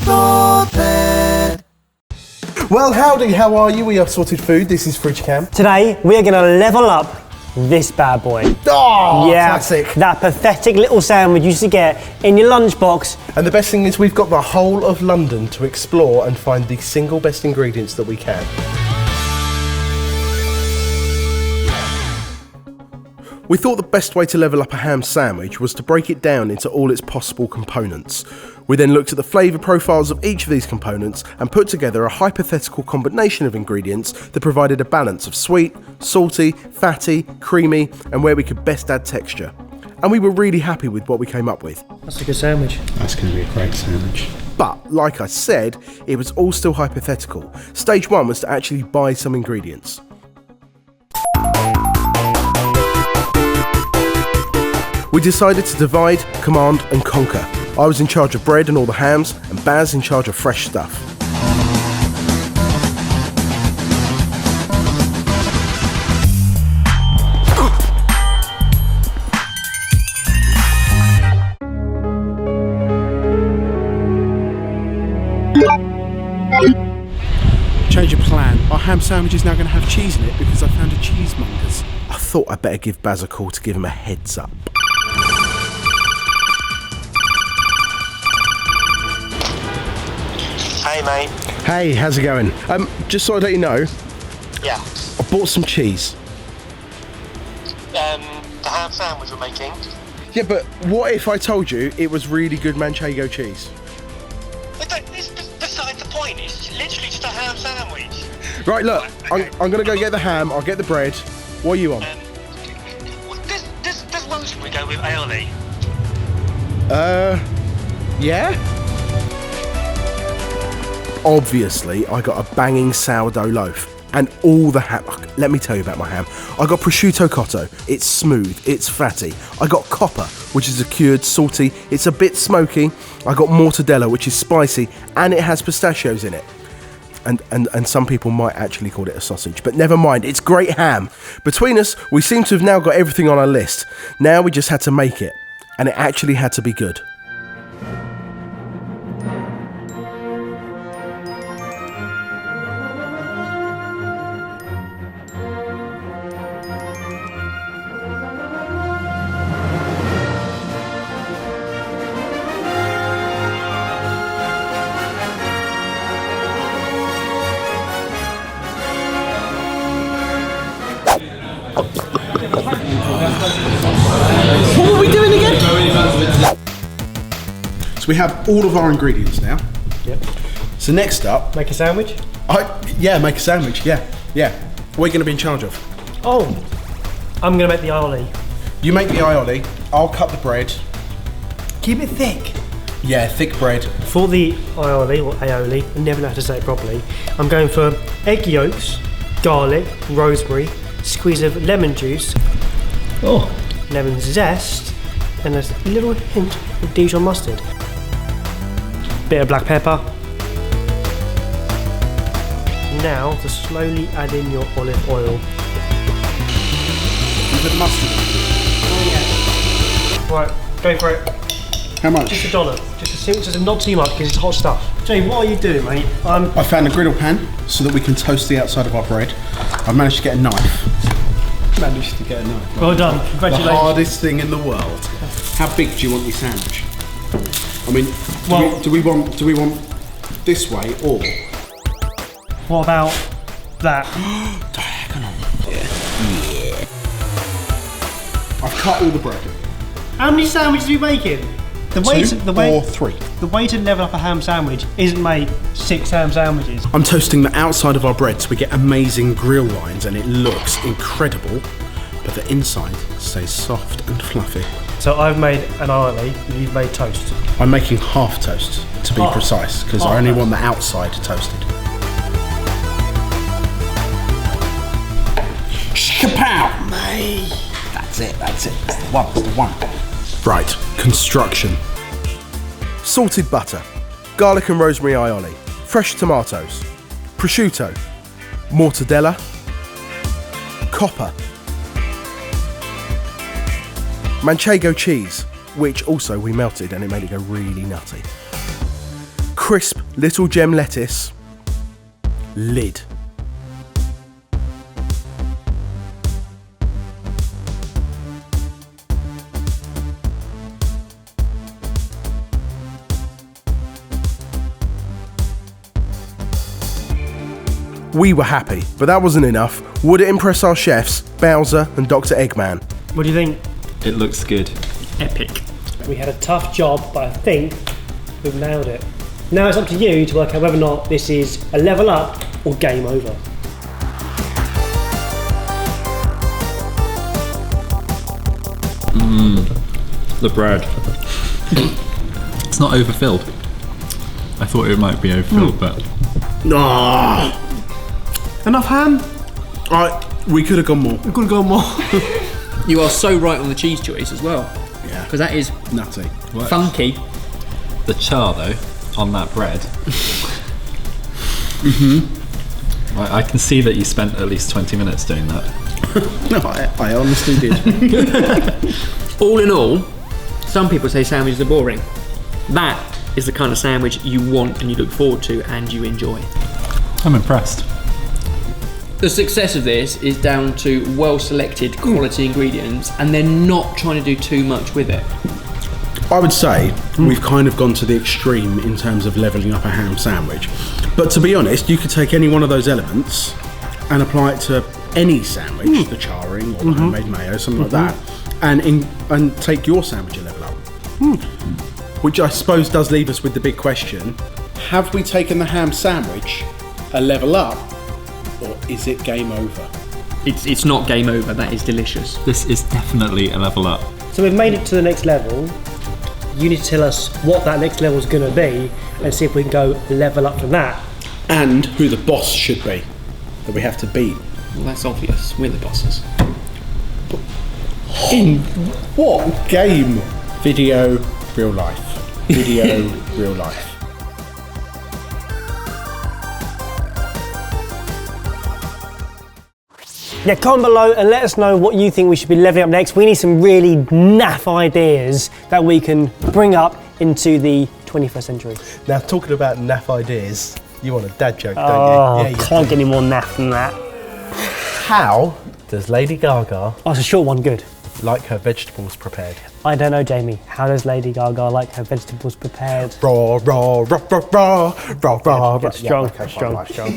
Sorted. Well, howdy, how are you? We are Sorted Food. This is Fridge Cam. Today, we are going to level up this bad boy. Oh, yeah, classic. That pathetic little sandwich you used to get in your lunchbox. And the best thing is we've got the whole of London to explore and find the single best ingredients that we can. We thought the best way to level up a ham sandwich was to break it down into all its possible components. We then looked at the flavour profiles of each of these components and put together a hypothetical combination of ingredients that provided a balance of sweet, salty, fatty, creamy, and where we could best add texture. And we were really happy with what we came up with. That's a good sandwich. That's going to be a great sandwich. But, like I said, it was all still hypothetical. Stage one was to actually buy some ingredients. We decided to divide, command and conquer. I was in charge of bread and all the hams, and Baz in charge of fresh stuff. Change of plan. Our ham sandwich is now going to have cheese in it because I found a cheesemonger's. I thought I'd better give Baz a call to give him a heads up. Hey mate. Hey, how's it going? Just so I let you know, Yeah. I bought some cheese. The ham sandwich we're making. Yeah, but what if I told you it was really good manchego cheese? It's beside the point. It's literally just a ham sandwich. Right, look, Okay. I'm gonna go get the ham, I'll get the bread. What are you on? Does one should we go with aioli? Yeah? Obviously, I got a banging sourdough loaf and all the ham. Let me tell you about my ham. I got prosciutto cotto. It's smooth, it's fatty. I got copper, which is a cured, salty. It's a bit smoky. I got mortadella, which is spicy, and it has pistachios in it. And some people might actually call it a sausage, but never mind, it's great ham. Between us, we seem to have now got everything on our list. Now we just had to make it, and it actually had to be good. What were we doing again? So we have all of our ingredients now. Yep. So next up, Make a sandwich? make a sandwich. Yeah. What are you going to be in charge of? Oh, I'm going to make the aioli. You make the aioli. I'll cut the bread. Keep it thick. Yeah, thick bread. For the aioli, or aioli, I never know how to say it properly, I'm going for egg yolks, garlic, rosemary, squeeze of lemon juice, lemon zest, and a little hint of Dijon mustard. Bit of black pepper. Now to slowly add in your olive oil. You put the mustard in. Right, go for it. How much? Just a dollop. Just not too much because it's hot stuff. Jay, what are you doing, mate? I found a griddle pan so that we can toast the outside of our bread. I've managed to get a knife. Well done. The Congratulations. hardest thing in the world. How big do you want your sandwich? I mean, do we want this way or? What about that? Diagonal. Yeah. I've cut all the bread. How many sandwiches are you making? The Or three. The way to level up a ham sandwich isn't make 6 ham sandwiches. I'm toasting the outside of our bread so we get amazing grill lines and it looks incredible, but the inside stays soft and fluffy. So I've made an aioli, and you've made toast. I'm making half toast to be precise because I only want the outside toasted. Kapow! Mate! That's it. That's the one. Right, construction. Salted butter, garlic and rosemary aioli, fresh tomatoes, prosciutto, mortadella, copper, manchego cheese, which also we melted and it made it go really nutty, crisp little gem lettuce. Lid. We were happy, but that wasn't enough. Would it impress our chefs, Bowser and Dr. Eggman? What do you think? It looks good. Epic. We had a tough job, but I think we've nailed it. Now it's up to you to work out whether or not this is a level up or game over. The bread. It's not overfilled. I thought it might be overfilled, but Ah, enough ham. We could have gone more. We could have gone more. You are so right on the cheese choice as well. Yeah. Because that is Nutty. funky. the char though on that bread. I can see that you spent at least 20 minutes doing that. No, I honestly did. All in all, some people say sandwiches are boring. That is the kind of sandwich you want and you look forward to and you enjoy. I'm impressed. The success of this is down to well-selected quality ingredients, and they're not trying to do too much with it. I would say we've kind of gone to the extreme in terms of levelling up a ham sandwich. But to be honest, you could take any one of those elements and apply it to any sandwich, the charring or the homemade mayo, something like that, and take your sandwich a level up. Which I suppose does leave us with the big question: have we taken the ham sandwich a level up, or is it game over? It's not game over, that is delicious. This is definitely a level up. So we've made it to the next level. You need to tell us what that next level is going to be and see if we can go level up from that. And who the boss should be that we have to beat. Well, that's obvious, we're the bosses. In what game? Video, real life. Video, real life. Yeah, comment below and let us know what you think we should be leveling up next. We need some really naff ideas that we can bring up into the 21st century. Now, talking about naff ideas, you want a dad joke, don't Oh, you? Yeah, you can't get any more naff than that. How does Lady Gaga Oh, it's a short one, good. like her vegetables prepared? I don't know, Jamie. How does Lady Gaga like her vegetables prepared? Raw, raw, raw, raw, raw, raw, raw, raw. Strong, okay, fine, strong. right, strong.